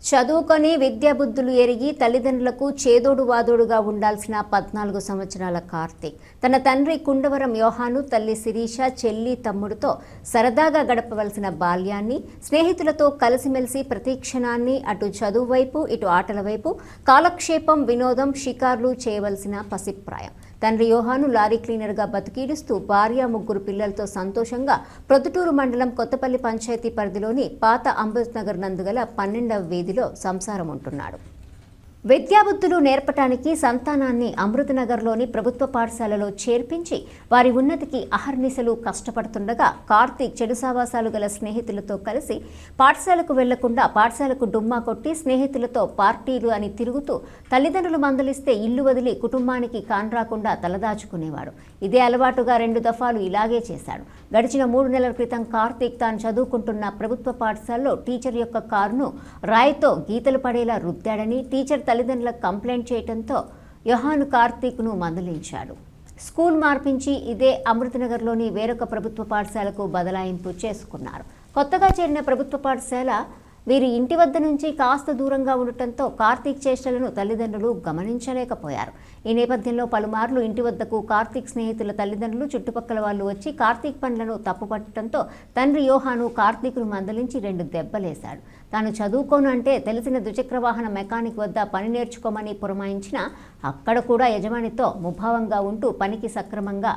చదువుకొని విద్యాబుద్ధులు ఎరిగి తల్లిదండ్రులకు చేదోడు వాదోడుగా ఉండాల్సిన 14 సంవత్సరాల కార్తీక్ తన తండ్రి కుండవరం యోహాను, తల్లి శిరీష, చెల్లి, తమ్ముడితో సరదాగా గడపవలసిన బాల్యాన్ని, స్నేహితులతో కలిసిమెలిసి ప్రతి క్షణాన్ని అటు చదువు వైపు ఇటు ఆటల వైపు కాలక్షేపం, వినోదం, షికార్లు చేయవలసిన పసిప్రాయం. తండ్రి యోహాను లారీ క్లీనర్గా బతికీడుస్తూ భార్య, 3 పిల్లలతో సంతోషంగా ప్రొద్దుటూరు మండలం కొత్తపల్లి పంచాయతీ పరిధిలోని పాత అంబేద్నగర్ నందుగల 12వ వీధిలో సంసారం ఉంటున్నాడు. విద్యాబుద్ధులు నేర్పటానికి సంతానాన్ని అమృతనగర్లోని ప్రభుత్వ పాఠశాలలో చేర్పించి వారి ఉన్నతికి అహర్నిశలు కష్టపడుతుండగా కార్తీక్ చెడు సావాసాలు గల స్నేహితులతో కలిసి పాఠశాలకు వెళ్లకుండా పాఠశాలకు డుమ్మా కొట్టి స్నేహితులతో పార్టీలు అని తిరుగుతూ తల్లిదండ్రులు మందలిస్తే ఇల్లు వదిలి కుటుంబానికి కాన్రాకుండా తలదాచుకునేవాడు. ఇదే అలవాటుగా 2 దఫాలు ఇలాగే చేశాడు. గడిచిన 3 నెలల క్రితం కార్తీక్ తాను చదువుకుంటున్న ప్రభుత్వ పాఠశాలలో టీచర్ యొక్క కారును రాయితో గీతలు పడేలా రుద్దాడని టీచర్ తల్లిదండ్రులకు కంప్లైంట్ చేయడంతో యోహాను కార్తీక్ను మందలించాడు. స్కూల్ మార్పించి ఇదే అమృతనగర్లోని వేరొక ప్రభుత్వ పాఠశాలకు బదలాయింపు చేసుకున్నారు. కొత్తగా చేరిన ప్రభుత్వ పాఠశాల వీరి ఇంటి వద్ద నుంచి కాస్త దూరంగా ఉండటంతో కార్తీక్ చేష్టలను తల్లిదండ్రులు గమనించలేకపోయారు. ఈ నేపథ్యంలో పలుమార్లు ఇంటి వద్దకు కార్తీక్ స్నేహితుల తల్లిదండ్రులు, చుట్టుపక్కల వాళ్ళు వచ్చి కార్తీక్ పనులను తప్పుపట్టడంతో తండ్రి యోహాను కార్తీక్ను మందలించి 2 దెబ్బలేశాడు. తాను చదువుకోను అంటే తెలిసిన ద్విచక్ర వాహన మెకానిక్ వద్ద పని నేర్చుకోమని పురమాయించినా అక్కడ కూడా యజమానితో ముభావంగా ఉంటూ పనికి సక్రమంగా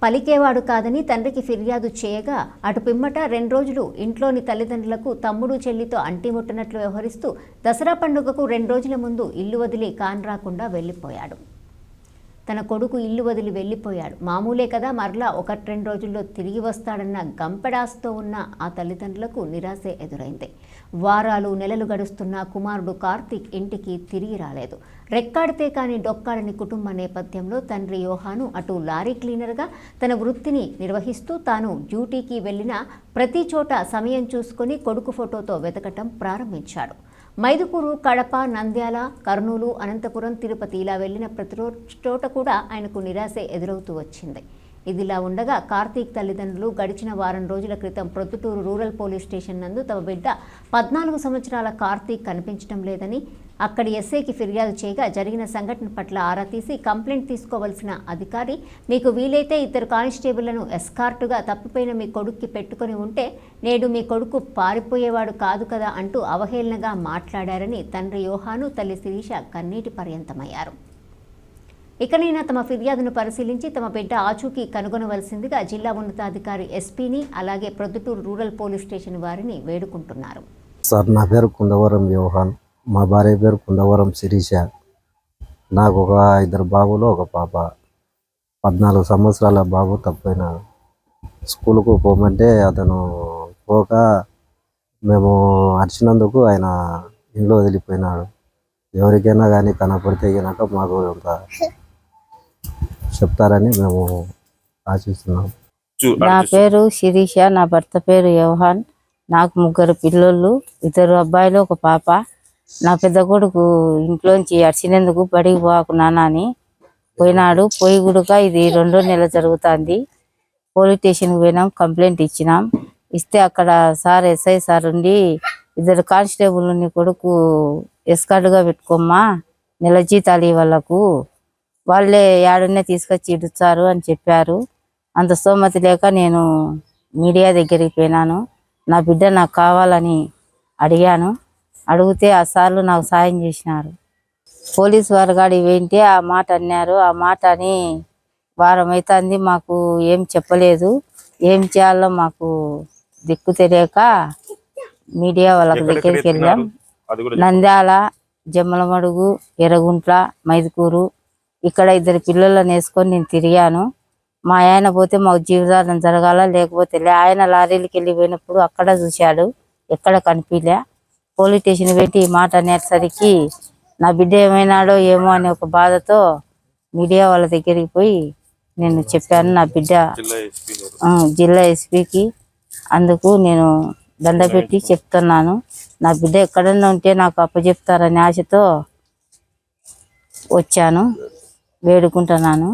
పలికేవాడు కాదని తండ్రికి ఫిర్యాదు చేయగా అటు పిమ్మట 2 రోజులు ఇంట్లోని తల్లిదండ్రులకు తమ్ముడు, చెల్లితో అంటిముట్టనట్లు వ్యవహరిస్తూ దసరా పండుగకు 2 రోజుల ముందు ఇల్లు వదిలి కాన్రాకుండా వెళ్ళిపోయాడు. తన కొడుకు ఇల్లు వదిలి వెళ్ళిపోయాడు, మామూలే కదా, మరలా 1-2 రోజుల్లో తిరిగి వస్తాడన్న గంపెడాస్తో ఉన్న ఆ తల్లిదండ్రులకు నిరాశే ఎదురైంది. వారాలు, నెలలు గడుస్తున్న కుమారుడు కార్తీక్ ఇంటికి తిరిగి రాలేదు. రెక్కాడితే కానీ డొక్కాడని కుటుంబ నేపథ్యంలో తండ్రి యోహాను అటు లారీ క్లీనర్గా తన వృత్తిని నిర్వహిస్తూ తాను డ్యూటీకి వెళ్ళిన ప్రతి చోట సమయం చూసుకొని కొడుకు ఫోటోతో వెతకటం ప్రారంభించాడు. మైదుకూరు, కడప, నంద్యాల, కర్నూలు, అనంతపురం, తిరుపతి ఇలా వెళ్లిన ప్రతి చోట కూడా ఆయనకు నిరాశే ఎదురవుతూ వచ్చింది. ఇదిలా ఉండగా కార్తీక్ తల్లిదండ్రులు గడిచిన వారం రోజుల క్రితం ప్రొద్దుటూరు రూరల్ పోలీస్ స్టేషన్ నందు తమ బిడ్డ 14 సంవత్సరాల కార్తీక్ కనిపించడం లేదని అక్కడి ఎస్ఐకి ఫిర్యాదు చేయగా జరిగిన సంఘటన పట్ల ఆరా తీసి కంప్లైంట్ తీసుకోవాల్సిన అధికారి, మీకు వీలైతే 2 కానిస్టేబుళ్లను ఎస్కార్టుగా తప్పిపోయిన మీ కొడుక్కి పెట్టుకుని ఉంటే నేడు మీ కొడుకు పారిపోయేవాడు కాదు కదా అంటూ అవహేళనగా మాట్లాడారని తండ్రి యోహాను, తల్లి శిరీష కన్నీటి పర్యంతమయ్యారు. ఇకనైనా తమ ఫిర్యాదును పరిశీలించి తమ బిడ్డ ఆచూకీ కనుగొనవలసిందిగా జిల్లా ఉన్నతాధికారి ఎస్పీని అలాగే ప్రొద్దుటూరు రూరల్ పోలీస్ స్టేషన్ వారిని వేడుకుంటున్నారు. సార్, నా పేరు కుండవరం యోహాన్, మా భార్య పేరు కుండవరం శిరీష. నాకు ఒక 2 బాబులు, ఒక పాప. 14 సంవత్సరాల బాబు తప్పైనాడు. స్కూల్కు పోమంటే అతను పోక మేము అరిచినందుకు ఆయన ఇంట్లో వదిలిపోయినాడు. ఎవరికైనా కానీ కనపడితే కనుక మాకు చెప్తారని మేము ఆశిస్తున్నాం. నా పేరు శిరీష, నా భర్త పేరు యోహాన్. నాకు 3 పిల్లలు, 2 అబ్బాయిలు, ఒక పాప. నా పెద్ద కొడుకు ఇంట్లోంచి అరిచినందుకు బడికి పోకు నాన్న అని పోయినాడు. పోయి గుడుక ఇది 2వ నెల జరుగుతుంది. పోలీస్ స్టేషన్కి పోయినాం, కంప్లైంట్ ఇచ్చినాం. ఇస్తే అక్కడ సార్, ఎస్ఐ సార్ ఉండి 2 కానిస్టేబుల్ నీ కొడుకు ఎస్కార్డుగా పెట్టుకోమ్మా, నెల జీతాలు వాళ్ళకు, వాళ్ళే ఏడున్నే తీసుకొచ్చి ఇడుస్తారు అని చెప్పారు. అంత స్తోమత లేక నేను మీడియా దగ్గరికి పోయినాను. నా బిడ్డ నాకు కావాలని అడిగాను. అడిగితే ఆ సార్లు నాకు సాయం చేసినారు. పోలీసు వారు గాడి వెంటే ఆ మాట అన్నారు. ఆ మాట అని వారం అవుతుంది, మాకు ఏం చెప్పలేదు. ఏం చేయాలో మాకు దిక్కు తెలియక మీడియా వాళ్ళ దగ్గరికి వెళ్ళాం. నంద్యాల, జమ్మలమడుగు, ఎర్రగుంట్ల, మైదుకూరు ఇక్కడ 2 పిల్లలను వేసుకొని నేను తిరిగాను. మా ఆయన పోతే మాకు జీవితాంతం జరగాల, లేకపోతే ఆయన లారీలకి వెళ్ళిపోయినప్పుడు అక్కడ చూశాడు, ఎక్కడ కనిపించలే. పోలీస్ స్టేషన్ పెట్టి ఈ మాట అనేసరికి నా బిడ్డ ఏమైనాడో ఏమో అనే ఒక బాధతో మీడియా వాళ్ళ దగ్గరికి పోయి నేను చెప్పాను నా బిడ్డ జిల్లా ఎస్పీకి. అందుకు నేను దండ పెట్టి చెప్తున్నాను, నా బిడ్డ ఎక్కడన్నా ఉంటే నాకు అప్పచెప్తారనే ఆశతో వచ్చాను, వేడుకుంటున్నాను.